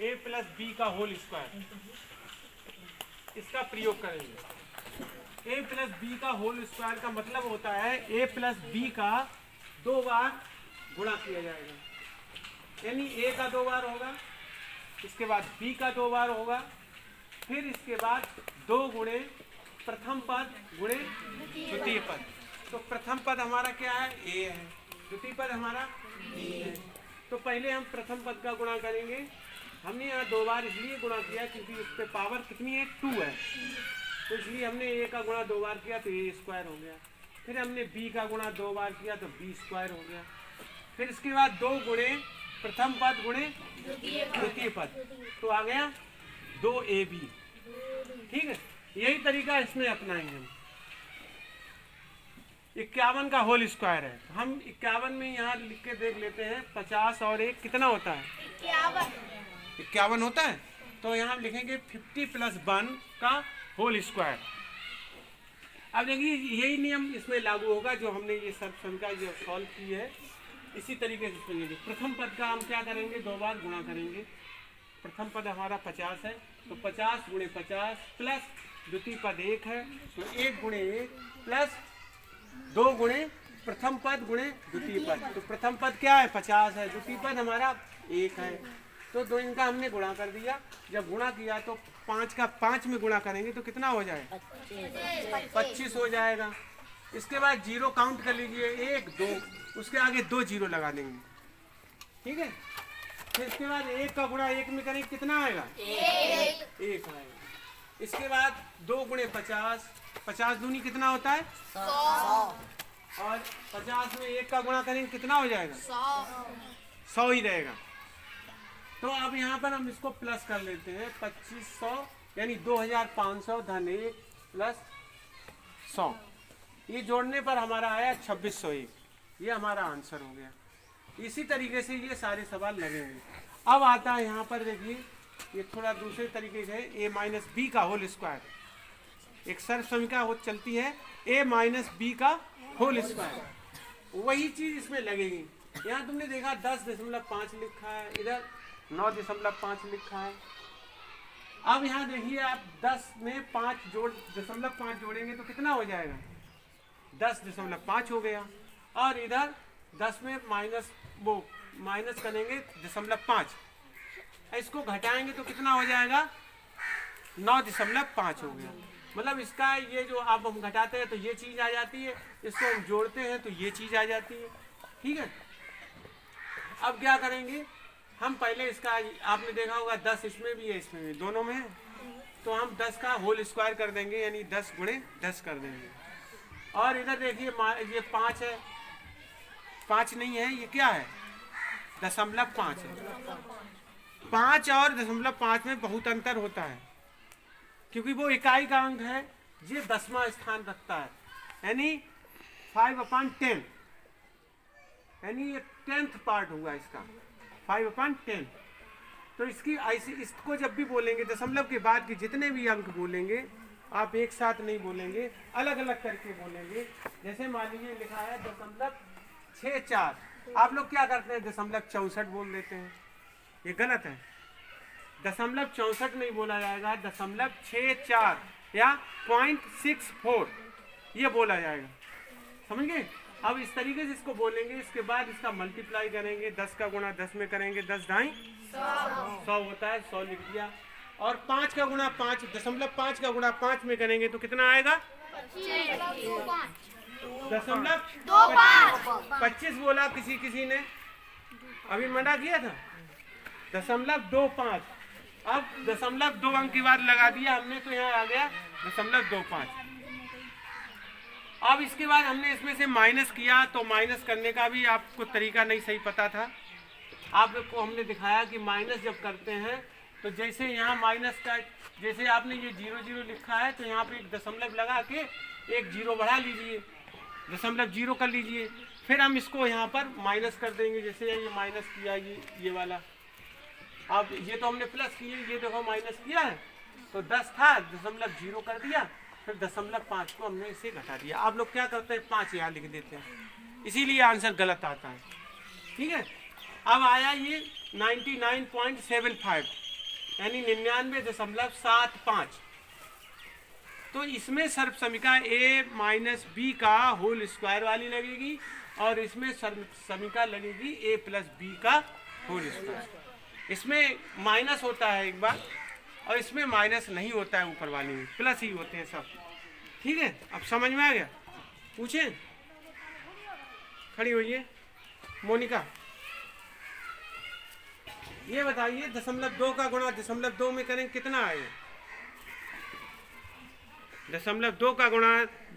ए plus B का whole square, इसका प्रयोग करेंगे। ए प्लस बी का होल स्क्वायर का मतलब होता है ए प्लस बी का 2 बार गुणा किया जाएगा, यानी ए का 2 बार होगा, इसके बाद बी का 2 बार होगा, फिर इसके बाद 2 गुणे प्रथम पद गुणे द्वितीय पद। तो प्रथम पद हमारा क्या है, ए है, द्वितीय पद हमारा बी है। तो पहले हम प्रथम पद का गुणा करेंगे। हमने यहाँ 2 बार इसलिए गुणा किया क्योंकि उस पर पावर कितनी है, 2 है, तो इसलिए हमने ए का गुणा 2 बार किया तो ए स्क्वायर हो गया। फिर हमने बी का गुणा 2 बार किया तो बी स्क्वायर हो गया। फिर इसके बाद 2 गुणे प्रथम पद गुणे द्वितीय पद, तो आ गया 2ab। ठीक है, यही तरीका इसमें अपनाएंगे हम। 51 का होल स्क्वायर है, हम 51 में यहाँ लिख के देख लेते हैं। 50 और 1 कितना होता है, 51 होता है। तो यहाँ हम लिखेंगे 50 + 1 का होल स्क्वायर। अब देखिए यही नियम इसमें लागू होगा जो हमने ये सर्वसंख्या जो सॉल्व की है, इसी तरीके से सुनेंगे। प्रथम पद का हम क्या करेंगे, 2 बार गुणा करेंगे। प्रथम पद हमारा 50 है, तो 50 × 50 प्लस द्वितीय पद 1 है, तो 1 × 1 प्लस 2 गुणे प्रथम पद गुणे द्वितीय पद। तो प्रथम पद क्या है, 50 है, द्वितीय पद हमारा 1 है, तो 2 इनका हमने गुणा कर दिया। जब गुणा किया तो 5 का 5 में गुणा करेंगे तो कितना हो जाएगा, 25 हो जाएगा। इसके बाद 0 काउंट कर लीजिए, 1 2, उसके आगे 2 0 लगा देंगे। ठीक है, फिर इसके बाद 1 का गुणा 1 में करेंगे, कितना आएगा, 1 आएगा। इसके बाद 2 × 50, 50 दूनी कितना होता है, 100, और 50 में 1 का गुणा करेंगे कितना हो जाएगा, 100 ही रहेगा। तो अब यहाँ पर हम इसको प्लस कर लेते हैं, 2500 यानी 2500 धन 1 प्लस 100, ये जोड़ने पर हमारा आया 2601। ये हमारा आंसर हो गया। इसी तरीके से ये सारे सवाल लगेंगे। अब आता है यहाँ पर देखिए, ये थोड़ा दूसरे तरीके से a - b का होल स्क्वायर। एक सर्वसंख्या हो चलती है a - b का होल स्क्वायर, वही चीज इसमें लगेगी। यहाँ तुमने देखा 10.5 लिखा है, इधर 9.5 लिखा है। अब यहाँ देखिए आप 10 में 5 जोड़ेंगे तो कितना हो जाएगा, 10.5 हो गया, और इधर 10 में माइनस करेंगे 0.5, इसको घटाएंगे तो कितना हो जाएगा, 9.5 हो गया। मतलब इसका ये जो आप हम घटाते हैं तो ये चीज़ आ जाती है, इसको हम जोड़ते हैं तो ये चीज़ आ जाती है। ठीक है, अब क्या करेंगे हम, पहले इसका आपने देखा होगा 10 इसमें भी है, इसमें भी, दोनों में है, तो हम 10 का होल स्क्वायर कर देंगे, यानी 10 × 10 कर देंगे। और इधर देखिए ये 5 है, 5 नहीं है, ये क्या है, 0.5 है। 5 और 0.5 में बहुत अंतर होता है, क्योंकि वो इकाई का अंक है, ये 10वां स्थान रखता है, यानी 5/10, यानी ये 10th पार्ट हुआ इसका, 5/10। तो इसकी ऐसी, इसको जब भी बोलेंगे दशमलव के बाद के जितने भी अंक बोलेंगे आप एक साथ नहीं बोलेंगे, अलग अलग करके बोलेंगे। जैसे मान लीजिए लिखा है 0.64, आप लोग क्या करते हैं 0.64 बोल देते हैं, ये गलत है। 0.64 नहीं बोला जाएगा, 0.64 या 0.64 ये बोला जाएगा, समझ गए। अब इस तरीके से इसको बोलेंगे, इसके बाद इसका मल्टीप्लाई करेंगे, 10 का गुणा 10 में करेंगे, 10 ढाई 100 होता है, 100 लिख दिया। और 5 का गुणा 5, 0.5 का गुणा 5 में करेंगे तो कितना आएगा, 0.25 बोला किसी ने, अभी मना किया था 0.25। अब 0.2 अंक की बार लगा दिया हमने, तो यहाँ आ गया 0.25। अब इसके बाद हमने इसमें से माइनस किया, तो माइनस करने का भी आपको तरीका नहीं सही पता था। आप लोग को हमने दिखाया कि माइनस जब करते हैं तो जैसे यहाँ माइनस का, जैसे आपने ये 0 लिखा है तो यहाँ पे एक दशमलव लगा के एक 0 बढ़ा लीजिए, 0.0 कर लीजिए, फिर हम इसको यहाँ पर माइनस कर देंगे। जैसे ये माइनस किया, ये वाला, अब ये तो हमने प्लस किए, ये देखो माइनस किया है, तो 10 था 0.0 कर दिया, फिर 0.5 को हमने इसे घटा दिया। आप लोग क्या करते हैं 5 यहाँ लिख देते हैं, इसीलिए आंसर गलत आता है। ठीक है, अब आया ये 99.75, यानी 99.75। तो इसमें सर्व समीका a माइनस बी का होल स्क्वायर वाली लगेगी और इसमें सर्व समीका लगेगी a प्लस बी का होल स्क्वायर। इसमें माइनस होता है एक बार और इसमें माइनस नहीं होता है, ऊपर वाली में प्लस ही होते हैं सब। ठीक है, अब समझ में आ गया? पूछें? खड़ी होइए मोनिका, ये बताइए 0.2 का गुणा 0.2 में करें कितना आएगा? 0.2 का गुणा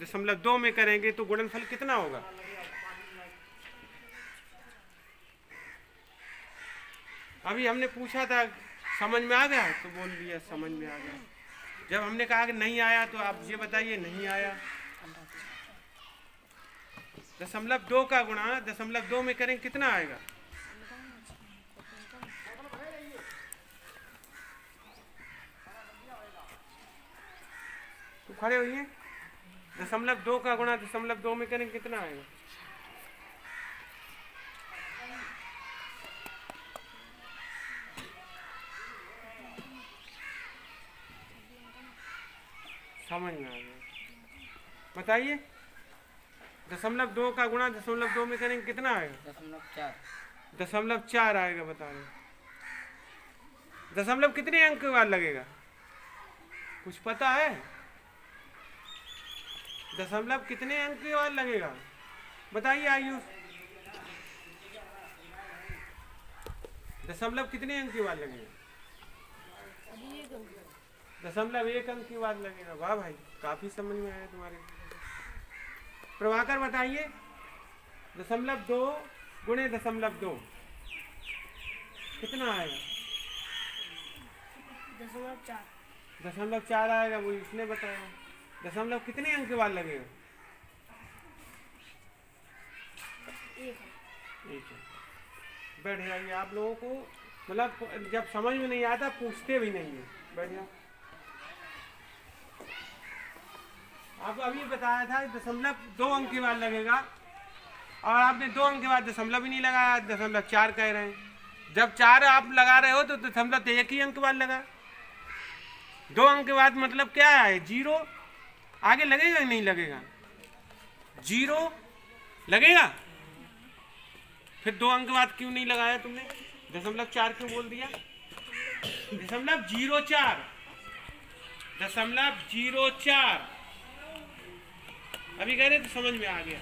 0.2 में करेंगे तो गुणनफल कितना होगा? अभी हमने पूछा था समझ में आ गया तो बोल दिया समझ में आ गया। जब हमने कहा कि नहीं आया तो आप ये बताइए नहीं आया। 0.2 का गुणा 0.2 में करें कितना आएगा? तो खड़े होइए, 0.2 का गुणा 0.2 में करें कितना आएगा? समझ में आ गया? बताइए 0.2 का गुणा 0.2 में करेंगे कितना आएगा? 0.4 आएगा। बता रहे दशमलव कितने अंक के बाद लगेगा? कुछ पता है? दशमलव कितने अंक के बाद लगेगा? बताइए आयुष, दशमलव कितने अंक के बाद लगेगा? 0.1 अंक के बाद लगेगा। वाह भाई, काफी समझ में आया तुम्हारे। प्रभाकर बताइए 0.2 गुणे 0.2 कितना आएगा? 0.4 आएगा। वो इसने बताया। दशमलव कितने अंक के बाद लगेगा? 1। बैठ जाइए। आप लोगों को मतलब जब समझ में नहीं आता पूछते भी नहीं है। बैठ जाओ। आपको अभी बताया था 0.2 अंक के बाद लगेगा और आपने 2 अंक के बाद दशमलव ही नहीं लगाया, 0.4 कह रहे हैं। जब 4 आप लगा रहे हो तो 0.1 ही अंक के बाद लगा। 2 अंक के बाद मतलब क्या है? 0 आगे लगेगा कि नहीं लगेगा? 0 लगेगा। फिर 2 अंक के बाद क्यों नहीं लगाया तुमने? 0.4 क्यों बोल दिया? 0.04 0.04 अभी कह रहे तो समझ में आ गया।